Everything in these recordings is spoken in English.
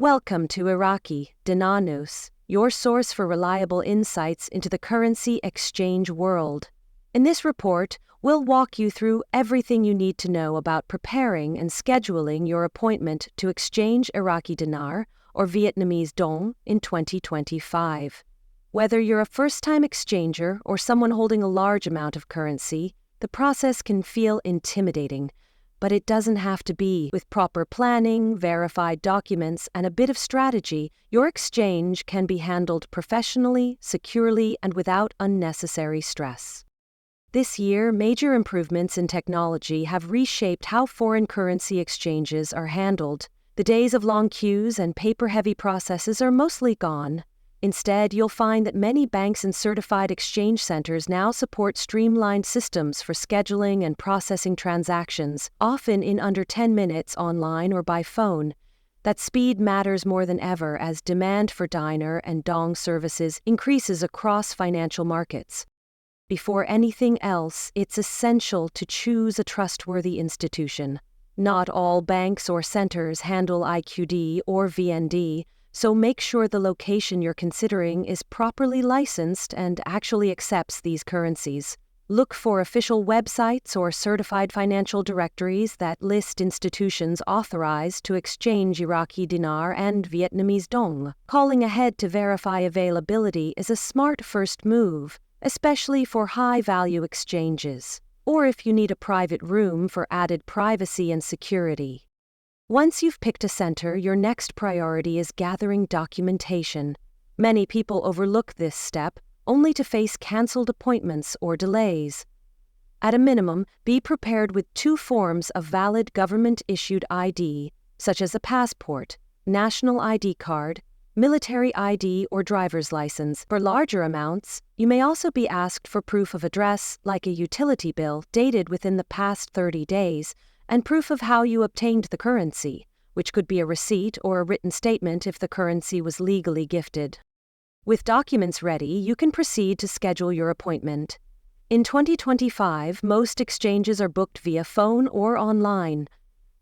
Welcome to Iraqi Dinar News, your source for reliable insights into the currency exchange world. In this report, we'll walk you through everything you need to know about preparing and scheduling your appointment to exchange Iraqi dinar or Vietnamese dong in 2025. Whether you're a first-time exchanger or someone holding a large amount of currency, the process can feel intimidating. But it doesn't have to be. With proper planning, verified documents, and a bit of strategy, your exchange can be handled professionally, securely, and without unnecessary stress. This year, major improvements in technology have reshaped how foreign currency exchanges are handled. The days of long queues and paper-heavy processes are mostly gone. Instead, you'll find that many banks and certified exchange centers now support streamlined systems for scheduling and processing transactions, often in under 10 minutes online or by phone. That speed matters more than ever as demand for dinar and dong services increases across financial markets. Before anything else, it's essential to choose a trustworthy institution. Not all banks or centers handle IQD or VND, so make sure the location you're considering is properly licensed and actually accepts these currencies. Look for official websites or certified financial directories that list institutions authorized to exchange Iraqi dinar and Vietnamese dong. Calling ahead to verify availability is a smart first move, especially for high-value exchanges, or if you need a private room for added privacy and security. Once you've picked a center, your next priority is gathering documentation. Many people overlook this step, only to face canceled appointments or delays. At a minimum, be prepared with 2 forms of valid government-issued ID, such as a passport, national ID card, military ID, or driver's license. For larger amounts, you may also be asked for proof of address, like a utility bill dated within the past 30 days, and proof of how you obtained the currency, which could be a receipt or a written statement if the currency was legally gifted. With documents ready, you can proceed to schedule your appointment. In 2025, most exchanges are booked via phone or online.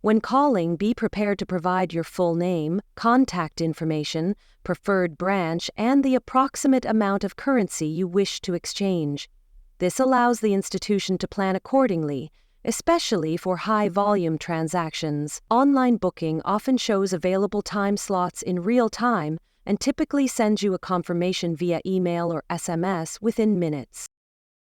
When calling, be prepared to provide your full name, contact information, preferred branch, and the approximate amount of currency you wish to exchange. This allows the institution to plan accordingly, especially for high-volume transactions. Online booking often shows available time slots in real time and typically sends you a confirmation via email or SMS within minutes.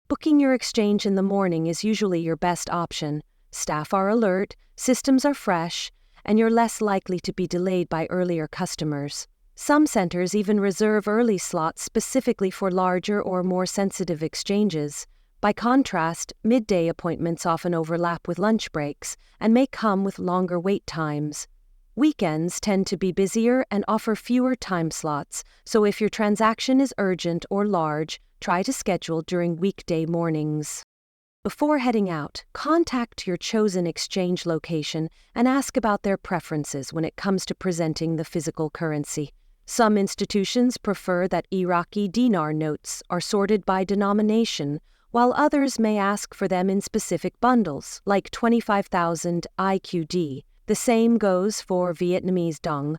Booking your exchange in the morning is usually your best option. Staff are alert, systems are fresh, and you're less likely to be delayed by earlier customers. Some centers even reserve early slots specifically for larger or more sensitive exchanges. By contrast, midday appointments often overlap with lunch breaks and may come with longer wait times. Weekends tend to be busier and offer fewer time slots, so if your transaction is urgent or large, try to schedule during weekday mornings. Before heading out, contact your chosen exchange location and ask about their preferences when it comes to presenting the physical currency. Some institutions prefer that Iraqi dinar notes are sorted by denomination, while others may ask for them in specific bundles, like 25,000 IQD. The same goes for Vietnamese dong.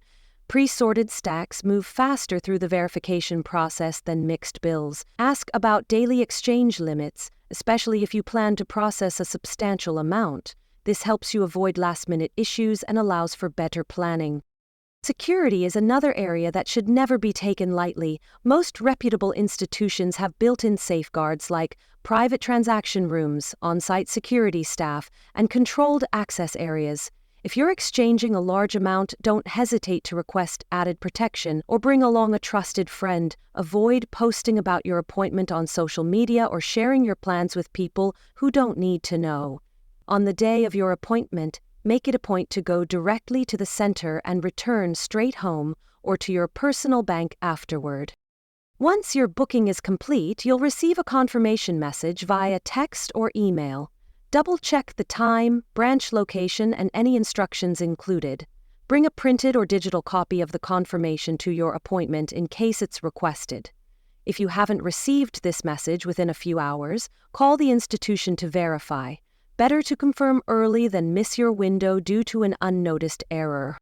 Pre-sorted stacks move faster through the verification process than mixed bills. Ask about daily exchange limits, especially if you plan to process a substantial amount. This helps you avoid last-minute issues and allows for better planning. Security is another area that should never be taken lightly. Most reputable institutions have built-in safeguards like private transaction rooms, on-site security staff, and controlled access areas. If you're exchanging a large amount, don't hesitate to request added protection or bring along a trusted friend. Avoid posting about your appointment on social media or sharing your plans with people who don't need to know. On the day of your appointment, make it a point to go directly to the center and return straight home or to your personal bank afterward. Once your booking is complete, you'll receive a confirmation message via text or email. Double-check the time, branch location, and any instructions included. Bring a printed or digital copy of the confirmation to your appointment in case it's requested. If you haven't received this message within a few hours, call the institution to verify. Better to confirm early than miss your window due to an unnoticed error.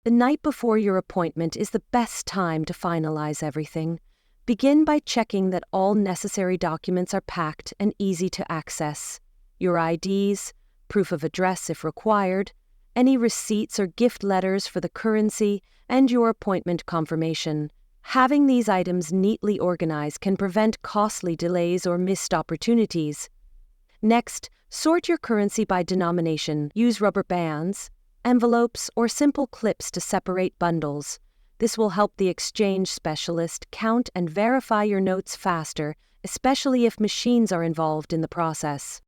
The night before your appointment is the best time to finalize everything. Begin by checking that all necessary documents are packed and easy to access. Your IDs, proof of address if required, any receipts or gift letters for the currency, and your appointment confirmation. Having these items neatly organized can prevent costly delays or missed opportunities. Next, sort your currency by denomination. Use rubber bands, envelopes, or simple clips to separate bundles. This will help the exchange specialist count and verify your notes faster, especially if machines are involved in the process.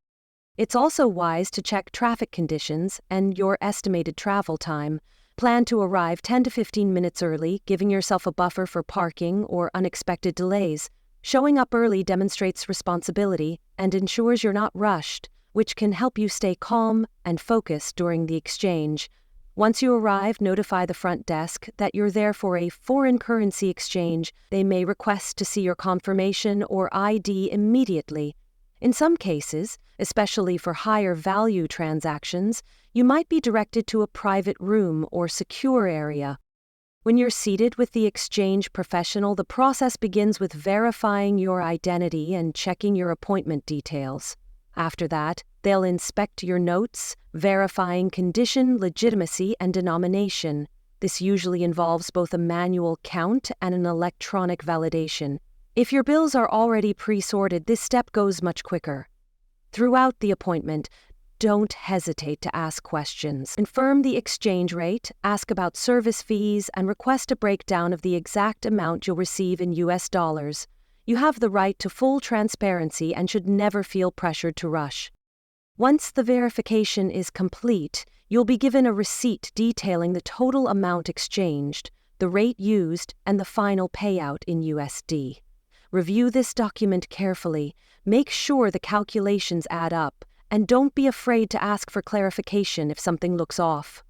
It's also wise to check traffic conditions and your estimated travel time. Plan to arrive 10 to 15 minutes early, giving yourself a buffer for parking or unexpected delays. Showing up early demonstrates responsibility and ensures you're not rushed, which can help you stay calm and focused during the exchange. Once you arrive, notify the front desk that you're there for a foreign currency exchange. They may request to see your confirmation or ID immediately. In some cases, especially for higher value transactions, you might be directed to a private room or secure area. When you're seated with the exchange professional, the process begins with verifying your identity and checking your appointment details. After that, they'll inspect your notes, verifying condition, legitimacy, and denomination. This usually involves both a manual count and an electronic validation. If your bills are already pre-sorted, this step goes much quicker. Throughout the appointment, don't hesitate to ask questions. Confirm the exchange rate, ask about service fees, and request a breakdown of the exact amount you'll receive in US dollars. You have the right to full transparency and should never feel pressured to rush. Once the verification is complete, you'll be given a receipt detailing the total amount exchanged, the rate used, and the final payout in USD. Review this document carefully, make sure the calculations add up, and don't be afraid to ask for clarification if something looks off.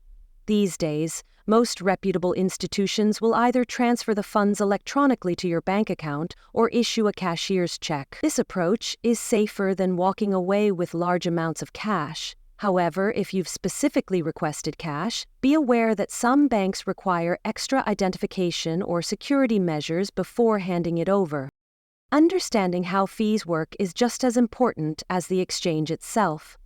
These days, most reputable institutions will either transfer the funds electronically to your bank account or issue a cashier's check. This approach is safer than walking away with large amounts of cash. However, if you've specifically requested cash, be aware that some banks require extra identification or security measures before handing it over. Understanding how fees work is just as important as the exchange itself.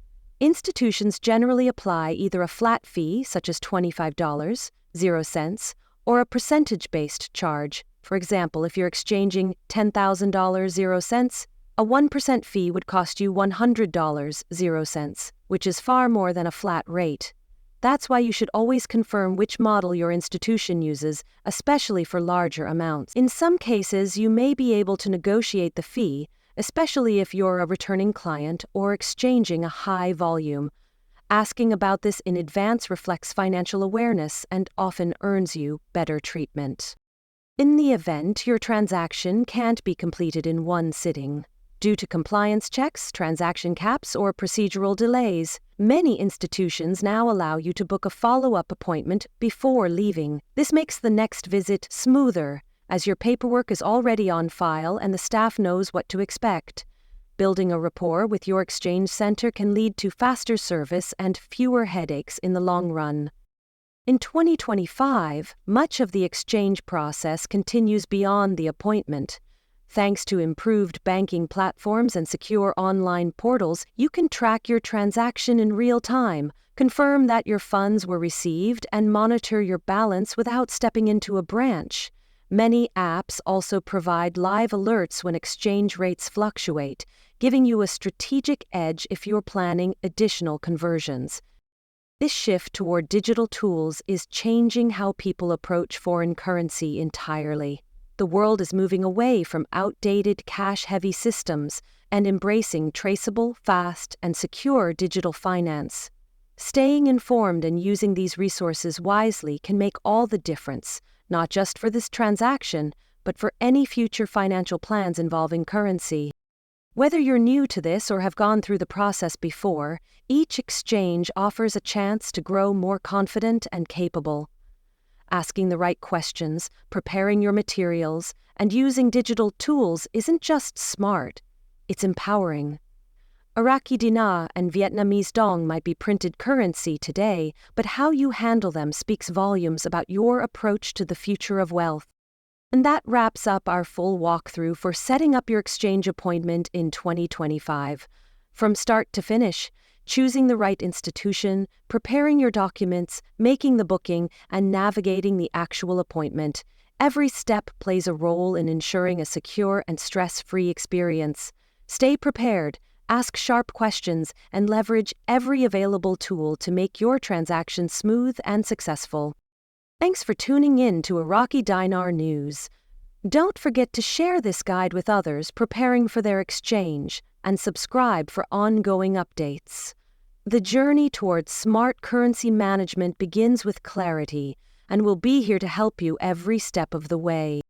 Institutions generally apply either a flat fee, such as $25.00, or a percentage-based charge. For example, if you're exchanging $10,000.00, a 1% fee would cost you $100.00, which is far more than a flat rate. That's why you should always confirm which model your institution uses, especially for larger amounts. In some cases, you may be able to negotiate the fee, especially if you're a returning client or exchanging a high volume. Asking about this in advance reflects financial awareness and often earns you better treatment. In the event your transaction can't be completed in one sitting, due to compliance checks, transaction caps, or procedural delays, many institutions now allow you to book a follow-up appointment before leaving. This makes the next visit smoother, as your paperwork is already on file and the staff knows what to expect. Building a rapport with your exchange center can lead to faster service and fewer headaches in the long run. In 2025, much of the exchange process continues beyond the appointment. Thanks to improved banking platforms and secure online portals, you can track your transaction in real time, confirm that your funds were received, and monitor your balance without stepping into a branch. Many apps also provide live alerts when exchange rates fluctuate, giving you a strategic edge if you're planning additional conversions. This shift toward digital tools is changing how people approach foreign currency entirely. The world is moving away from outdated cash-heavy systems and embracing traceable, fast, and secure digital finance. Staying informed and using these resources wisely can make all the difference, not just for this transaction, but for any future financial plans involving currency. Whether you're new to this or have gone through the process before, each exchange offers a chance to grow more confident and capable. Asking the right questions, preparing your materials, and using digital tools isn't just smart, it's empowering. Iraqi dinar and Vietnamese dong might be printed currency today, but how you handle them speaks volumes about your approach to the future of wealth. And that wraps up our full walkthrough for setting up your exchange appointment in 2025. From start to finish, choosing the right institution, preparing your documents, making the booking, and navigating the actual appointment. Every step plays a role in ensuring a secure and stress-free experience. Stay prepared, ask sharp questions, and leverage every available tool to make your transaction smooth and successful. Thanks for tuning in to Iraqi Dinar News. Don't forget to share this guide with others preparing for their exchange and subscribe for ongoing updates. The journey towards smart currency management begins with clarity, and we'll be here to help you every step of the way.